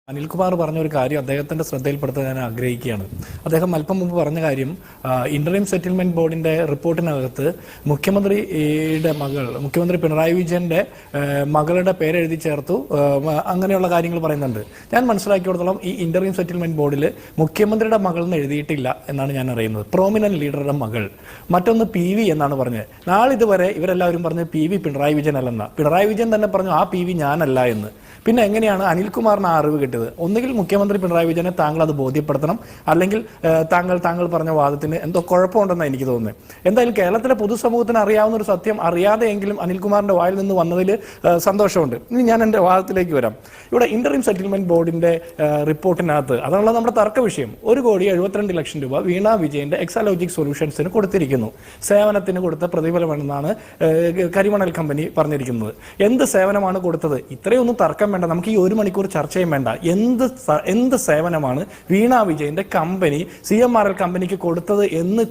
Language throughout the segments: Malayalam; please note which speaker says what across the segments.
Speaker 1: അനിൽകുമാർ പറഞ്ഞ ഒരു കാര്യം അദ്ദേഹത്തിന്റെ ശ്രദ്ധയിൽപ്പെടുത്താൻ ഞാൻ ആഗ്രഹിക്കുകയാണ്. അദ്ദേഹം അല്പം മുമ്പ് പറഞ്ഞ കാര്യം ഇന്ററിം സെറ്റിൽമെന്റ് ബോർഡിന്റെ റിപ്പോർട്ടിനകത്ത് മുഖ്യമന്ത്രി പിണറായി വിജയന്റെ മകളുടെ പേരെഴുതി ചേർത്തു, അങ്ങനെയുള്ള കാര്യങ്ങൾ പറയുന്നുണ്ട്. ഞാൻ മനസ്സിലാക്കിയിടത്തോളം ഈ ഇന്ററിം സെറ്റിൽമെന്റ് ബോർഡിൽ മുഖ്യമന്ത്രിയുടെ മകൾ എന്ന് എഴുതിയിട്ടില്ല എന്നാണ് ഞാൻ അറിയുന്നത്. പ്രോമിനന്റ് ലീഡറുടെ മകൾ. മറ്റൊന്ന് PV എന്നാണ് പറഞ്ഞത്. നാളിതുവരെ ഇവരെല്ലാവരും പറഞ്ഞ് PV പിണറായി വിജയൻ അല്ലെന്ന. പിണറായി വിജയൻ തന്നെ പറഞ്ഞു ആ PV ഞാനല്ല എന്ന്. പിന്നെ എങ്ങനെയാണ് അനിൽകുമാറിന് ആ അറിവ് കിട്ടിയത്? ഒന്നുകിൽ മുഖ്യമന്ത്രി പിണറായി വിജയനെ താങ്കൾ അത് ബോധ്യപ്പെടുത്തണം, അല്ലെങ്കിൽ താങ്കൾ പറഞ്ഞ വാദത്തിന് എന്തോ കുഴപ്പമുണ്ടെന്നാണ് എനിക്ക് തോന്നുന്നത്. എന്തായാലും കേരളത്തിലെ പൊതുസമൂഹത്തിന് അറിയാവുന്ന ഒരു സത്യം അറിയാതെയെങ്കിലും അനിൽകുമാറിന്റെ വായിൽ നിന്ന് വന്നതിൽ സന്തോഷമുണ്ട്. ഇനി ഞാൻ എൻ്റെ വാദത്തിലേക്ക് വരാം. ഇവിടെ ഇന്ററിം സെറ്റിൽമെന്റ് ബോർഡിന്റെ റിപ്പോർട്ടിനകത്ത് അതാണല്ലോ നമ്മുടെ തർക്ക വിഷയം. 1,72,00,000 രൂപ വീണ വിജയന്റെ എക്സാലോജിക് സൊല്യൂഷൻസിന് കൊടുത്തിരിക്കുന്നു. സേവനത്തിന് കൊടുത്ത പ്രതിഫലമെന്നാണ് കരിമണൽ കമ്പനി പറഞ്ഞിരിക്കുന്നത്. എന്ത് സേവനമാണ് കൊടുത്തത്? ഇത്രയൊന്നും തർക്കം വേണ്ട, നമുക്ക് ഈ 1 മണിക്കൂർ ചർച്ചയും വേണ്ട. എന്ത് സേവനമാണ് വീണ വിജയന്റെ കമ്പനി CMRL കമ്പനിക്ക് കൊടുത്തത് എന്ന്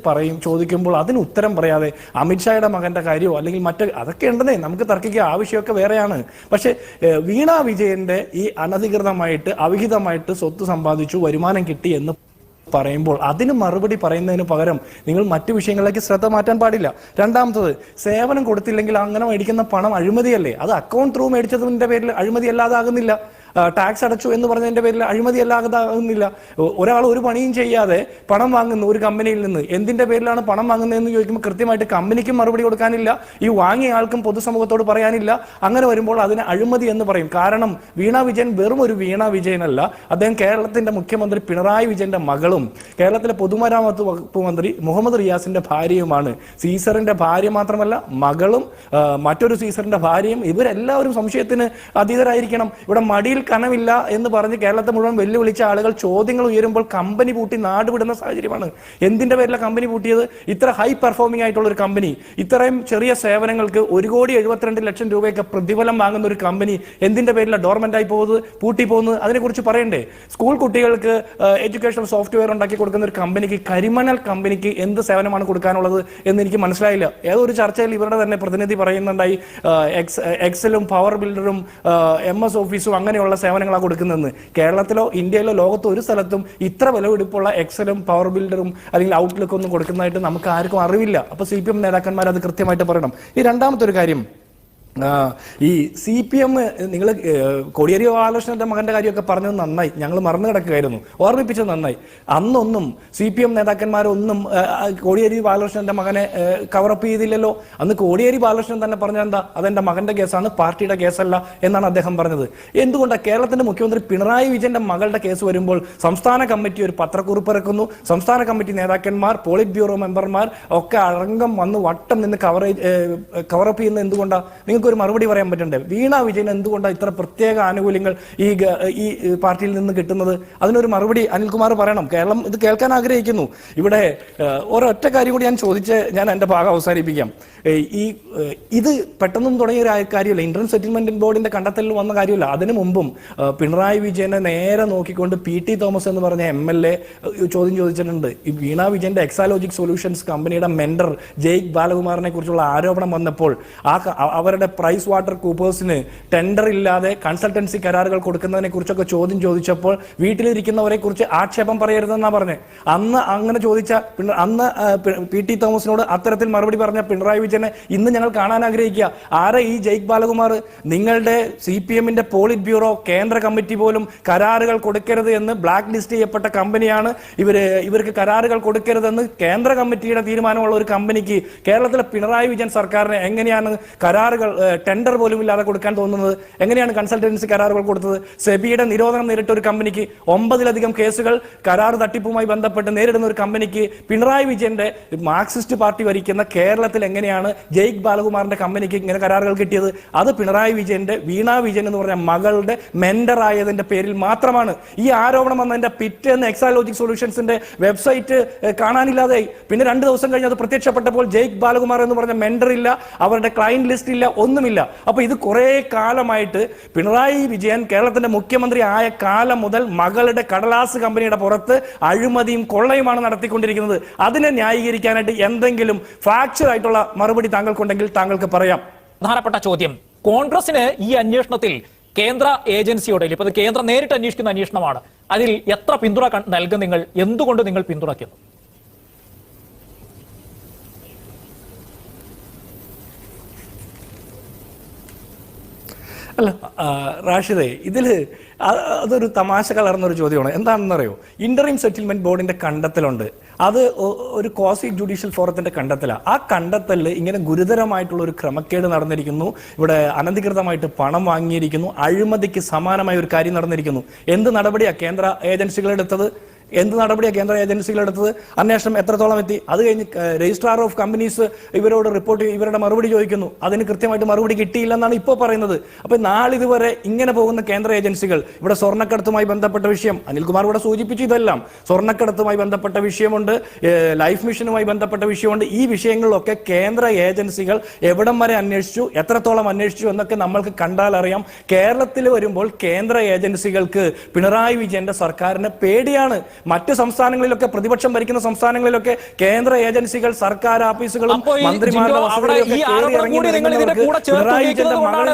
Speaker 1: ചോദിക്കുമ്പോൾ അതിന് ഉത്തരം പറയാതെ അമിത്ഷായുടെ മകന്റെ കാര്യമോ അല്ലെങ്കിൽ അതൊക്കെ ഉണ്ടെന്നേ, നമുക്ക് തർക്കിക്കുക, ആവശ്യമൊക്കെ വേറെയാണ്. പക്ഷെ വീണ വിജയന്റെ ഈ അനധികൃതമായിട്ട് അവിഹിതമായിട്ട് സ്വത്ത് സമ്പാദിച്ചു, വരുമാനം കിട്ടി എന്ന് പറയുമ്പോൾ അതിന് മറുപടി പറയുന്നതിന് പകരം നിങ്ങൾ മറ്റു വിഷയങ്ങളിലേക്ക് ശ്രദ്ധ മാറ്റാൻ പാടില്ല. രണ്ടാമത്തത്, സേവനം കൊടുത്തില്ലെങ്കിൽ അങ്ങനെ മേടിക്കുന്ന പണം അഴിമതിയല്ലേ? അത് അക്കൗണ്ട് ത്രൂ മേടിച്ചതിന്റെ പേരിൽ അഴിമതി അല്ലാതാകുന്നില്ല. ടാക്സ് അടച്ചു എന്ന് പറഞ്ഞതിന്റെ പേരിൽ അഴിമതി അല്ലാതാകുന്നില്ല. ഒരാൾ ഒരു പണിയും ചെയ്യാതെ പണം വാങ്ങുന്നു ഒരു കമ്പനിയിൽ നിന്ന്. എന്തിന്റെ പേരിലാണ് പണം വാങ്ങുന്നതെന്ന് ചോദിക്കുമ്പോൾ കൃത്യമായിട്ട് കമ്പനിക്കും മറുപടി കൊടുക്കാനില്ല, ഈ വാങ്ങിയ ആൾക്കും പൊതുസമൂഹത്തോട് പറയാനില്ല. അങ്ങനെ വരുമ്പോൾ അതിന് അഴിമതി എന്ന് പറയും. കാരണം വീണ വിജയൻ വെറും ഒരു വീണ വിജയനല്ല, അദ്ദേഹം കേരളത്തിന്റെ മുഖ്യമന്ത്രി പിണറായി വിജയന്റെ മകളും കേരളത്തിലെ പൊതുമരാമത്ത് വകുപ്പ് മന്ത്രി മുഹമ്മദ് റിയാസിന്റെ ഭാര്യയുമാണ്. സീസറിന്റെ ഭാര്യ മാത്രമല്ല, മകളും മറ്റൊരു സീസറിന്റെ ഭാര്യയും. ഇവരെല്ലാവരും സംശയത്തിന് അതീതരായിരിക്കണം. ഇവിടെ മടിയിൽ കനമില്ല എന്ന് പറഞ്ഞ് കേരളത്തെ മുഴുവൻ വെല്ലുവിളിച്ച ആളുകൾ ചോദ്യങ്ങൾ ഉയരുമ്പോൾ കമ്പനി പൂട്ടി നാടുവിടുന്ന സാഹചര്യമാണ്. എന്തിന്റെ പേരിലാണ് കമ്പനി പൂട്ടിയത്? ഇത്ര ഹൈ പെർഫോമിംഗ് ആയിട്ടുള്ള ഒരു കമ്പനി, ഇത്രയും ചെറിയ സേവനങ്ങൾക്ക് 1,72,00,000 രൂപയൊക്കെ പ്രതിഫലം വാങ്ങുന്ന ഒരു കമ്പനി എന്തിന്റെ പേരിലാണ് ഡോർമെന്റ് ആയി പോകുന്നത്, പൂട്ടി പോകുന്നത്? അതിനെക്കുറിച്ച് പറയണ്ടേ? സ്കൂൾ കുട്ടികൾക്ക് എഡ്യൂക്കേഷണൽ സോഫ്റ്റ്വെയർ ഉണ്ടാക്കി കൊടുക്കുന്ന ഒരു കമ്പനിക്ക്, കരിമണൽ കമ്പനിക്ക് എന്ത് സേവനമാണ് കൊടുക്കാനുള്ളത് എന്ന് എനിക്ക് മനസ്സിലായില്ല. ഏതൊരു ചർച്ചയിൽ ഇവരുടെ തന്നെ പ്രതിനിധി പറയുന്നുണ്ടായി എക്സലും പവർ ബിൽഡറും MS ഓഫീസും അങ്ങനെയുള്ള സേവനങ്ങളാണ് കൊടുക്കുന്നതെന്ന്. കേരളത്തിലോ ഇന്ത്യയിലോ ലോകത്തോ ഒരു സ്ഥലത്തും ഇത്ര വിലപിടിപ്പുള്ള എക്സലും പവർ ബിൽഡറും അല്ലെങ്കിൽ ഔട്ട്ലുക്ക് ഒന്നും കൊടുക്കുന്നതായിട്ട് നമുക്ക് ആർക്കും അറിവില്ല. അപ്പൊ CPM നേതാക്കന്മാർ അത് കൃത്യമായിട്ട് പറയണം. ഈ രണ്ടാമത്തെ ഒരു കാര്യം, ഈ CPM നിങ്ങൾ കോടിയേരി ബാലകൃഷ്ണന്റെ മകന്റെ കാര്യമൊക്കെ പറഞ്ഞത് നന്നായി, ഞങ്ങൾ മറന്നു കിടക്കുകയായിരുന്നു, ഓർമ്മിപ്പിച്ചത് നന്നായി. അന്നൊന്നും CPM നേതാക്കന്മാരൊന്നും കോടിയേരി ബാലകൃഷ്ണന്റെ മകനെ കവറപ്പ് ചെയ്തില്ലല്ലോ. അന്ന് കോടിയേരി ബാലകൃഷ്ണൻ തന്നെ പറഞ്ഞത് എന്താ? അതെന്റെ മകന്റെ കേസാണ്, പാർട്ടിയുടെ കേസല്ല എന്നാണ് അദ്ദേഹം പറഞ്ഞത്. എന്തുകൊണ്ടാണ് കേരളത്തിന്റെ മുഖ്യമന്ത്രി പിണറായി വിജയന്റെ മകളുടെ കേസ് വരുമ്പോൾ സംസ്ഥാന കമ്മിറ്റി ഒരു പത്രക്കുറിപ്പ് ഇറക്കുന്നു, സംസ്ഥാന കമ്മിറ്റി നേതാക്കന്മാർ, പോളിറ്റ് ബ്യൂറോ മെമ്പർമാർ ഒക്കെ അടങ്കം വന്ന് വട്ടം നിന്ന് കവറപ്പ് ചെയ്യുന്നത് എന്തുകൊണ്ടാണ്? നിങ്ങൾക്ക് ഒരു മറുപടി പറയാൻ പറ്റണ്ടേ? വീണ വിജയൻ എന്തുകൊണ്ടാണ് ഇത്ര പ്രത്യേക ആനുകൂല്യങ്ങൾ ഈ പാർട്ടിയിൽ നിന്ന് കിട്ടുന്നത്? അതിനൊരു മറുപടി അനിൽകുമാർ പറയണം. കേരളം ഇത് കേൾക്കാൻ ആഗ്രഹിക്കുന്നു. ഇവിടെ ഒരൊറ്റ കാര്യം കൂടി ഞാൻ എൻ്റെ ഭാഗം അവസാനിപ്പിക്കാം. ഇത് പെട്ടെന്നും തുടങ്ങിയ ഒരു കാര്യമല്ല, ഇന്ററിം സെറ്റിൽമെന്റ് ബോർഡിന്റെ കണ്ടെത്തലിൽ വന്ന കാര്യമല്ല. അതിനു മുമ്പും പിണറായി വിജയനെ നേരെ നോക്കിക്കൊണ്ട് PT തോമസ് എന്ന് പറഞ്ഞ MLA ചോദ്യം ചോദിച്ചിട്ടുണ്ട്. ഈ വീണ വിജയന്റെ എക്സാലോജിക് സൊല്യൂഷൻസ് കമ്പനിയുടെ മെന്റർ ജയ്ക്ക് ബാലകുമാറിനെ കുറിച്ചുള്ള ആരോപണം വന്നപ്പോൾ അവരുടെ പ്രൈസ് വാട്ടർ കൂപ്പേഴ്സിന് ടെൻഡർ ഇല്ലാതെ കൺസൾട്ടൻസി കരാറുകൾ കൊടുക്കുന്നതിനെ കുറിച്ചൊക്കെ ചോദ്യം ചോദിച്ചപ്പോൾ വീട്ടിലിരിക്കുന്നവരെ കുറിച്ച് ആക്ഷേപം പറയരുതെന്നാണ് പറഞ്ഞത്. അന്ന് അങ്ങനെ ചോദിച്ച PT തോമസിനോട് അത്തരത്തിൽ മറുപടി പറഞ്ഞ പിണറായി വിജയനെ ഇന്ന് ഞങ്ങൾ കാണാൻ ആഗ്രഹിക്കുക. ആരെ ഈ ജയ്ക്ക് ബാലകുമാർ? നിങ്ങളുടെ CPMന്റെ പോളിറ്റ് ബ്യൂറോ കേന്ദ്ര കമ്മിറ്റി പോലും കരാറുകൾ കൊടുക്കരുത് എന്ന് ബ്ലാക്ക് ലിസ്റ്റ് ചെയ്യപ്പെട്ട കമ്പനിയാണ്. ഇവർക്ക് കരാറുകൾ കൊടുക്കരുതെന്ന് കേന്ദ്ര കമ്മിറ്റിയുടെ തീരുമാനമുള്ള ഒരു കമ്പനിക്ക് കേരളത്തിലെ പിണറായി വിജയൻ സർക്കാരിന് എങ്ങനെയാണ് കരാറുകൾ ടെൻഡർ പോലും ഇല്ലാതെ കൊടുക്കാൻ തോന്നുന്നത്? എങ്ങനെയാണ് കൺസൾട്ടൻസി കരാറുകൾ കൊടുത്തത്? സെബിയുടെ നിരോധനം നേരിട്ട ഒരു കമ്പനിക്ക്, 9ലധികം കേസുകൾ കരാർ തട്ടിപ്പുമായി ബന്ധപ്പെട്ട് നേരിടുന്ന ഒരു കമ്പനിക്ക് പിണറായി വിജയന്റെ മാർക്സിസ്റ്റ് പാർട്ടി ഭരിക്കുന്ന കേരളത്തിൽ എങ്ങനെയാണ് ജയ്ക്ക് ബാലകുമാറിന്റെ കമ്പനിക്ക് ഇങ്ങനെ കരാറുകൾ കിട്ടിയത്? അത് പിണറായി വിജയന്റെ വീണ വിജയൻ എന്ന് പറഞ്ഞ മകളുടെ മെന്റർ ആയതിന്റെ പേരിൽ മാത്രമാണ്. ഈ ആരോപണം വന്നതിന്റെ പിറ്റേന്ന് എക്സാലോജിക് സൊല്യൂഷൻസിന്റെ വെബ്സൈറ്റ് കാണാനില്ലാതെ. പിന്നെ 2 ദിവസം കഴിഞ്ഞ് അത് പ്രത്യക്ഷപ്പെട്ടപ്പോൾ ജയ്ക്ക് ബാലകുമാർ എന്ന് പറഞ്ഞ മെന്റർ ഇല്ല, അവരുടെ ക്ലയന്റ് ലിസ്റ്റ് ഇല്ല, ഒന്നുമില്ല. അപ്പൊ ഇത് കുറെ കാലമായിട്ട് പിണറായി വിജയൻ കേരളത്തിന്റെ മുഖ്യമന്ത്രി ആയ കാലം മുതൽ മകളുടെ കടലാസ് കമ്പനിയുടെ പുറത്ത് അഴിമതിയും കൊള്ളയുമാണ് നടത്തിക്കൊണ്ടിരിക്കുന്നത്. അതിനെ ന്യായീകരിക്കാനായിട്ട് എന്തെങ്കിലും ഫാക്ച്വൽ ആയിട്ടുള്ള മറുപടി താങ്കൾക്കുണ്ടെങ്കിൽ താങ്കൾക്ക് പറയാം.
Speaker 2: പ്രധാനപ്പെട്ട ചോദ്യം, കോൺഗ്രസിന് ഈ അന്വേഷണത്തിൽ കേന്ദ്ര ഏജൻസിയോടെ ഇപ്പൊ അത് കേന്ദ്രം നേരിട്ട് അന്വേഷിക്കുന്ന അന്വേഷണമാണ്. അതിൽ എത്ര പിന്തുണ നൽകും നിങ്ങൾ? എന്തുകൊണ്ട് നിങ്ങൾ പിന്തുണയ്ക്കുന്നു?
Speaker 1: അല്ല റാഷിദേ, ഇതില് അതൊരു തമാശ കലർന്നൊരു ചോദ്യമാണ്. എന്താണെന്നറിയോ, ഇന്ററിം സെറ്റിൽമെന്റ് ബോർഡിന്റെ കണ്ടെത്തലുണ്ട്. അത് ഒരു ക്വാസി ജുഡീഷ്യൽ ഫോറത്തിന്റെ കണ്ടെത്തലാണ്. ആ കണ്ടെത്തലിൽ ഇങ്ങനെ ഗുരുതരമായിട്ടുള്ള ഒരു ക്രമക്കേട് നടന്നിരിക്കുന്നു, ഇവിടെ അനധികൃതമായിട്ട് പണം വാങ്ങിയിരിക്കുന്നു, അഴിമതിക്ക് സമാനമായ ഒരു കാര്യം നടന്നിരിക്കുന്നു. എന്ത് നടപടിയാണ് കേന്ദ്ര ഏജൻസികൾ എടുത്തത്? എന്ത് നടപടിയാണ് കേന്ദ്ര ഏജൻസികൾ എടുത്തത്? അന്വേഷണം എത്രത്തോളം എത്തി? അത് കഴിഞ്ഞ് രജിസ്ട്രാർ ഓഫ് കമ്പനീസ് ഇവരോട് റിപ്പോർട്ട്, ഇവരുടെ മറുപടി ചോദിക്കുന്നു. അതിന് കൃത്യമായിട്ട് മറുപടി കിട്ടിയില്ലെന്നാണ് ഇപ്പോൾ പറയുന്നത്. അപ്പൊ നാളിതുവരെ ഇങ്ങനെ പോകുന്ന കേന്ദ്ര ഏജൻസികൾ, ഇവിടെ സ്വർണ്ണക്കടത്തുമായി ബന്ധപ്പെട്ട വിഷയം അനിൽകുമാർ ഇവിടെ സൂചിപ്പിച്ചു. ഇതെല്ലാം സ്വർണ്ണക്കടത്തുമായി ബന്ധപ്പെട്ട വിഷയമുണ്ട്, ലൈഫ് മിഷനുമായി ബന്ധപ്പെട്ട വിഷയമുണ്ട്. ഈ വിഷയങ്ങളിലൊക്കെ കേന്ദ്ര ഏജൻസികൾ എവിടം വരെ അന്വേഷിച്ചു, എത്രത്തോളം അന്വേഷിച്ചു എന്നൊക്കെ നമ്മൾക്ക് കണ്ടാൽ അറിയാം. കേരളത്തിൽ വരുമ്പോൾ കേന്ദ്ര ഏജൻസികൾക്ക് പിണറായി വിജയന്റെ സർക്കാരിന് പേടിയാണ്. മറ്റ് സംസ്ഥാനങ്ങളിലൊക്കെ, പ്രതിപക്ഷം ഭരിക്കുന്ന സംസ്ഥാനങ്ങളിലൊക്കെ കേന്ദ്ര ഏജൻസികൾ, സർക്കാർ ഓഫീസുകളും മന്ത്രിമാരുടെ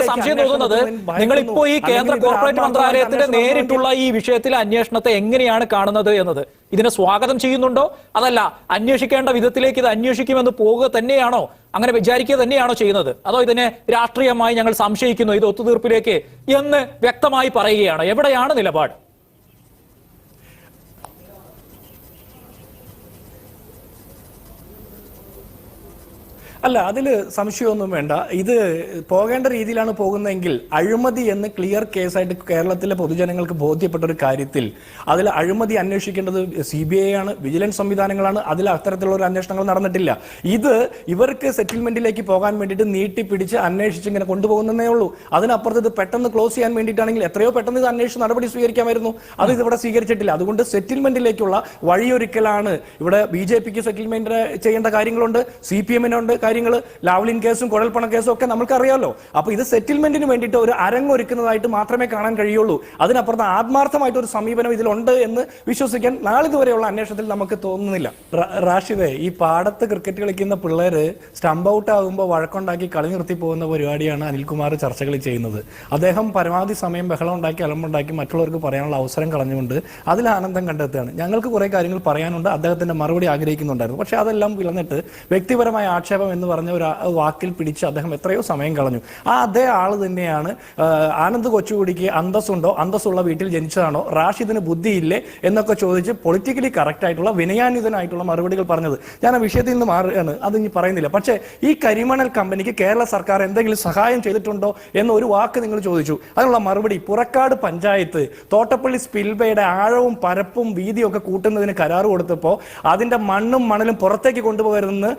Speaker 2: സംശയം തോന്നുന്നത് നിങ്ങൾ ഇപ്പോ ഈ കേന്ദ്ര കോർപ്പറേറ്റ് മന്ത്രാലയത്തിന്റെ നേരിട്ടുള്ള ഈ വിഷയത്തിൽ അന്വേഷണത്തെ എങ്ങനെയാണ് കാണുന്നത് എന്നത്, ഇതിനെ സ്വാഗതം ചെയ്യുന്നുണ്ടോ? അതല്ല, അന്വേഷിക്കേണ്ട വിധത്തിലേക്ക് ഇത് അന്വേഷിക്കുമെന്ന് പോകുക തന്നെയാണോ, അങ്ങനെ വിചാരിക്കുക തന്നെയാണോ ചെയ്യുന്നത്? അതോ ഇതിനെ രാഷ്ട്രീയമായി ഞങ്ങൾ സംശയിക്കുന്നു, ഇത് ഒത്തുതീർപ്പിലേക്ക് എന്ന് വ്യക്തമായി പറയുകയാണ്? എവിടെയാണ് നിലപാട്?
Speaker 1: അല്ല, അതിൽ സംശയമൊന്നും വേണ്ട. ഇത് പോകേണ്ട രീതിയിലാണ് പോകുന്നതെങ്കിൽ, അഴിമതി എന്ന് ക്ലിയർ കേസായിട്ട് കേരളത്തിലെ പൊതുജനങ്ങൾക്ക് ബോധ്യപ്പെട്ട ഒരു കാര്യത്തിൽ അതിൽ അഴിമതി അന്വേഷിക്കേണ്ടത് CBI ആണ്, വിജിലൻസ് സംവിധാനങ്ങളാണ്. അതിൽ അത്തരത്തിലുള്ള ഒരു അന്വേഷണങ്ങൾ നടന്നിട്ടില്ല. ഇത് ഇവർക്ക് സെറ്റിൽമെന്റിലേക്ക് പോകാൻ വേണ്ടിയിട്ട് നീട്ടിപ്പിടിച്ച് അന്വേഷിച്ച് ഇങ്ങനെ കൊണ്ടുപോകുന്നതേ ഉള്ളൂ. അതിനപ്പുറത്ത് ഇത് പെട്ടെന്ന് ക്ലോസ് ചെയ്യാൻ വേണ്ടിയിട്ടാണെങ്കിൽ എത്രയോ പെട്ടെന്ന് ഇത് അന്വേഷിച്ച് നടപടി സ്വീകരിക്കാമായിരുന്നു. അത് ഇതിവിടെ സ്വീകരിച്ചിട്ടില്ല. അതുകൊണ്ട് സെറ്റിൽമെന്റിലേക്കുള്ള വഴിയൊരുക്കലാണ്. ഇവിടെ BJPക്ക് സെറ്റിൽമെന്റ് ചെയ്യേണ്ട കാര്യങ്ങളുണ്ട്, CPM-നുണ്ട് കാര്യങ്ങൾ, ലാവ്ലിൻ കേസും കുഴൽപ്പണ കേസും ഒക്കെ നമുക്ക് അറിയാമല്ലോ. അപ്പൊ ഇത് സെറ്റിൽമെന്റിന് വേണ്ടിയിട്ട് ഒരു അരങ്ങൊരുക്കുന്നതായിട്ട് മാത്രമേ കാണാൻ കഴിയുള്ളൂ. അതിനപ്പുറത്ത് ആത്മാർത്ഥമായിട്ട് ഒരു സമീപനം ഇതിലുണ്ട് എന്ന് വിശ്വസിക്കാൻ നാളിതുവരെയുള്ള അന്വേഷണത്തിൽ നമുക്ക് തോന്നുന്നില്ല. റാഷിദേ, ഈ പാടത്ത് ക്രിക്കറ്റ് കളിക്കുന്ന പിള്ളേര് സ്റ്റംപ് ഔട്ട് ആകുമ്പോൾ വഴക്കുണ്ടാക്കി കളി നിർത്തി പോകുന്ന പരിപാടിയാണ് അനിൽകുമാർ ചർച്ചകളിൽ ചെയ്യുന്നത്. അദ്ദേഹം പരമാവധി സമയം ബഹളം ഉണ്ടാക്കി, അലമ്പുണ്ടാക്കി മറ്റുള്ളവർക്ക് പറയാനുള്ള അവസരം കളഞ്ഞുകൊണ്ട് അതിൽ ആനന്ദം കണ്ടെത്തുകയാണ്. ഞങ്ങൾക്ക് കുറെ കാര്യങ്ങൾ പറയാനുണ്ട്, അദ്ദേഹത്തിന്റെ മറുപടി ആഗ്രഹിക്കുന്നുണ്ടായിരുന്നു. പക്ഷെ അതെല്ലാം വിളന്നിട്ട് വ്യക്തിപരമായ ആക്ഷേപം എന്ന് പറഞ്ഞ ഒരു വാക്കിൽ പിടിച്ച് അദ്ദേഹം എത്രയോ സമയം കളഞ്ഞു. അതേ ആള് തന്നെയാണ് ആനന്ദ് കൊച്ചുകുടിക്ക് അന്തസ്സുണ്ടോ, അന്തസ്സുള്ള വീട്ടിൽ ജനിച്ചതാണോ, റാഷിദിന് ബുദ്ധിയില്ലേ എന്നൊക്കെ ചോദിച്ച് പൊളിറ്റിക്കലി കറക്റ്റ് ആയിട്ടുള്ള വിനയാന്വിതനായിട്ടുള്ള മറുപടികൾ പറഞ്ഞത്. ഞാൻ ആ വിഷയത്തിൽ നിന്ന് മാറുകയാണ്, അത് ഇനി പറയുന്നില്ല. പക്ഷേ ഈ കരിമണൽ കമ്പനിക്ക് കേരള സർക്കാർ എന്തെങ്കിലും സഹായം ചെയ്തിട്ടുണ്ടോ എന്ന ഒരു വാക്ക് നിങ്ങൾ ചോദിച്ചു. അതിനുള്ള മറുപടി, പുറക്കാട് പഞ്ചായത്ത് തോട്ടപ്പള്ളി സ്പിൽവേയുടെ ആഴവും പരപ്പും വീതിയും ഒക്കെ കൂട്ടുന്നതിന് കരാർ കൊടുത്തപ്പോൾ അതിന്റെ മണ്ണും മണലും പുറത്തേക്ക് കൊണ്ടുപോകരുതെന്ന്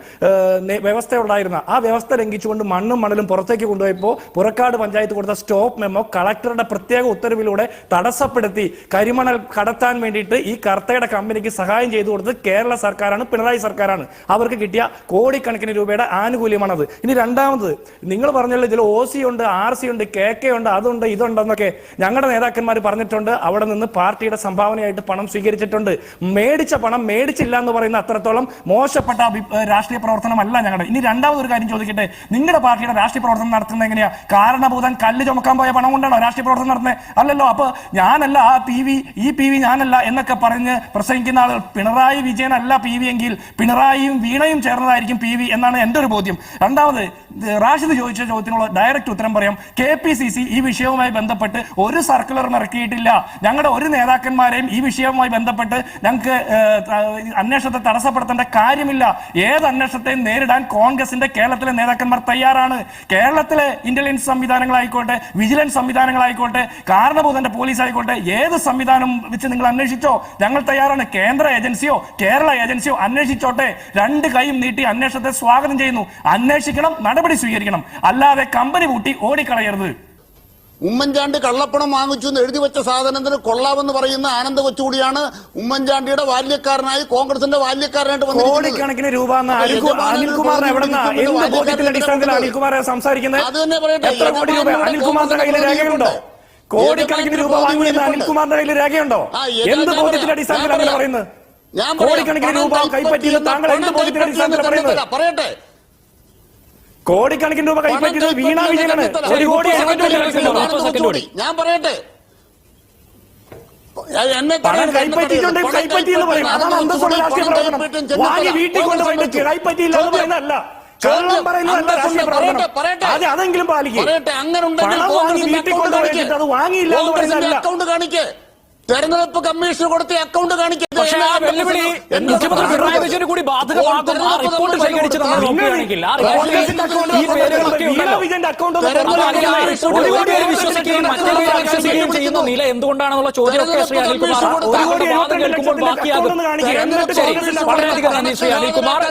Speaker 1: വ്യവസ്ഥ ഉണ്ടായിരുന്ന ആ വ്യവസ്ഥ ലംഘിച്ചുകൊണ്ട് മണ്ണും മണലും പുറത്തേക്ക് കൊണ്ടുപോയപ്പോൾ പുറക്കാട് പഞ്ചായത്ത് കൊടുത്ത സ്റ്റോപ്പ് മെമ്മോ കളക്ടറുടെ പ്രത്യേക ഉത്തരവിലൂടെ തടസ്സപ്പെടുത്തി കരിമണൽ കടത്താൻ വേണ്ടിയിട്ട് ഈ കർത്തയുടെ കമ്പനിക്ക് സഹായം ചെയ്തു കൊടുത്തത് കേരള സർക്കാരാണ്, പിണറായി സർക്കാരാണ്. അവർക്ക് കിട്ടിയ കോടിക്കണക്കിന് രൂപയുടെ ആനുകൂല്യമാണത്. ഇനി രണ്ടാമത്, നിങ്ങൾ പറഞ്ഞല്ലോ ഇതിൽ OC ഉണ്ട്, RC ഉണ്ട്, KK ഉണ്ട്, അതുണ്ട് ഇതുണ്ടെന്നൊക്കെ ഞങ്ങളുടെ നേതാക്കന്മാർ പറഞ്ഞിട്ടുണ്ട്. അവിടെ നിന്ന് പാർട്ടിയുടെ സംഭാവനയായിട്ട് പണം സ്വീകരിച്ചിട്ടുണ്ട്. മേടിച്ച പണം മേടിച്ചില്ല എന്ന് പറയുന്ന അത്രത്തോളം മോശപ്പെട്ട രാഷ്ട്രീയ പ്രവർത്തനമല്ല ഞങ്ങളുടെ. ഇനി രണ്ടാമതൊരു കാര്യം ചോദിക്കട്ടെ, നിങ്ങളുടെ പാർട്ടിയുടെ രാഷ്ട്രീയ പ്രവർത്തനം നടത്തുന്നത് എങ്ങനെയാ? കാരണഭൂതൻ കല്ല് ചുമക്കാൻ പോയ പണം കൊണ്ടാണോ രാഷ്ട്രീയ പ്രവർത്തനം നടത്തുന്നത്? അല്ലല്ലോ. അപ്പൊ ഞാനല്ല ആ ഈ PV ഞാനല്ല എന്നൊക്കെ പറഞ്ഞ് പ്രസംഗിക്കുന്ന ആളുകൾ പിണറായി വിജയൻ അല്ല PV എങ്കിൽ പിണറായിയും വീണയും ചേർന്നതായിരിക്കും PV എന്നാണ് എൻ്റെ ഒരു ബോധ്യം. രണ്ടാമത്, റാഷിദ് ചോദിച്ച ചോദ്യത്തിനുള്ള ഡയറക്റ്റ് ഉത്തരം പറയാം. KPCC ഈ വിഷയവുമായി ബന്ധപ്പെട്ട് ഒരു സർക്കുലറും ഇറക്കിയിട്ടില്ല. ഞങ്ങളുടെ ഒരു നേതാക്കന്മാരെയും ഈ വിഷയവുമായി ബന്ധപ്പെട്ട് ഞങ്ങൾക്ക് അന്വേഷണത്തെ തടസ്സപ്പെടുത്തേണ്ട കാര്യമില്ല. ഏത് അന്വേഷണത്തെയും നേരിടാൻ കോൺഗ്രസിന്റെ കേരളത്തിലെ നേതാക്കന്മാർ തയ്യാറാണ്. കേരളത്തിലെ ഇന്റലിജൻസ് സംവിധാനങ്ങളായിക്കോട്ടെ, വിജിലൻസ് സംവിധാനങ്ങളായിക്കോട്ടെ, കാരണഭൂതന്റെ പോലീസ് ആയിക്കോട്ടെ, ഏത് സംവിധാനം വെച്ച് നിങ്ങൾ അന്വേഷിച്ചോ, ഞങ്ങൾ തയ്യാറാണ്. കേന്ദ്ര ഏജൻസിയോ കേരള ഏജൻസിയോ അന്വേഷിച്ചോട്ടെ. രണ്ട് കൈയും നീട്ടി അന്വേഷണത്തെ സ്വാഗതം ചെയ്യുന്നു. അന്വേഷിക്കണം, നടപടി സ്വീകരിക്കണം, അല്ലാതെ കമ്പനി പൂട്ടി ഓടിക്കളയരുത്.
Speaker 3: ഉമ്മൻചാണ്ടി കള്ളപ്പണം വാങ്ങിച്ചു എന്ന് എഴുതി വെച്ച സാധനത്തിന് കൊള്ളാമെന്ന് പറയുന്ന ആനന്ദ് കൊച്ചുകൂടിയാണ് ഉമ്മൻചാണ്ടിയുടെ ബാല്യക്കാരനായി കോൺഗ്രസിന്റെ ബാല്യക്കാരനായിട്ട്
Speaker 1: കോടിക്കണക്കിന് രൂപ സംസാരിക്കുന്നത്.
Speaker 3: അത് തന്നെ പറയട്ടെ,
Speaker 1: അനിൽകുമാറിന്റെ കയ്യിൽ രേഖയുണ്ടോ? കോടിക്കണക്കിന് രൂപ വാങ്ങിയെന്ന് അനിൽകുമാറിന്റെ കയ്യിൽ രേഖയുണ്ടോ? എന്ത് ബോധ്യത്തിന്റെ അടിസ്ഥാനത്തിലാണ് പറയുന്നത്? കോടിക്കണക്കിന് രൂപ കൈപ്പറ്റിയെന്ന് താങ്കൾ എന്ത് ബോധ്യത്തിന്റെ അടിസ്ഥാനത്തിലാണ് പറയുന്നത്?
Speaker 3: പറയട്ടെ,
Speaker 1: കോടിക്കണക്കിന് രൂപ കൈപ്പറ്റിയത് വീണ വിജയനാണ്. 1 കോടി
Speaker 3: ഞാൻ പറയട്ടെ,
Speaker 1: പണം കൈപ്പറ്റിയിട്ടുണ്ട്, കൈപ്പറ്റി എന്ന് പറയും. അതാണ് അന്തസ്സുള്ള രാഷ്ട്രീയ പ്രവർത്തനം. വാങ്ങി വീട്ടിൽ കൊണ്ടുപോയിട്ട് കൈപ്പറ്റിയില്ല എന്ന് പറയുന്നതല്ല, കള്ളം പറയുന്നതല്ല രാഷ്ട്രീയ പ്രവർത്തനം. അതെങ്കിലും പാലിക്കും. പണം വാങ്ങി വീട്ടിൽ കൊണ്ടുപോയിട്ട് അത് വാങ്ങിയില്ല എന്ന് പറയുന്നതല്ല.
Speaker 3: അക്കൗണ്ട് കാണിക്കേ, തെരഞ്ഞെടുപ്പ് കമ്മീഷൻ കൊടുത്ത അക്കൗണ്ട് കാണിക്കേ.
Speaker 2: പക്ഷേ ആ വെല്ലുവിളി മുഖ്യമന്ത്രി പിണറായി വിജയന് കൂടി ബാധകമാകും. ആ റിപ്പോർട്ട് ശേഖരിച്ച് നമ്മൾ നോക്കുകയാണെങ്കിൽ ആ റിപ്പോർട്ടിൽ ഈ പേരുകളൊക്കെ ഉണ്ടല്ലോ. ഒരു വിശ്വസിക്കുകയും മറ്റൊരു വിശ്വസിക്കുകയും ചെയ്യുന്ന നില എന്തുകൊണ്ടാണെന്നുള്ള ചോദ്യമൊക്കെ ശ്രീ അനിൽകുമാർ വാദം കേൾക്കുമ്പോൾ ബാക്കിയാകും. വളരെയധികം നന്ദി ശ്രീ അനിൽകുമാർ.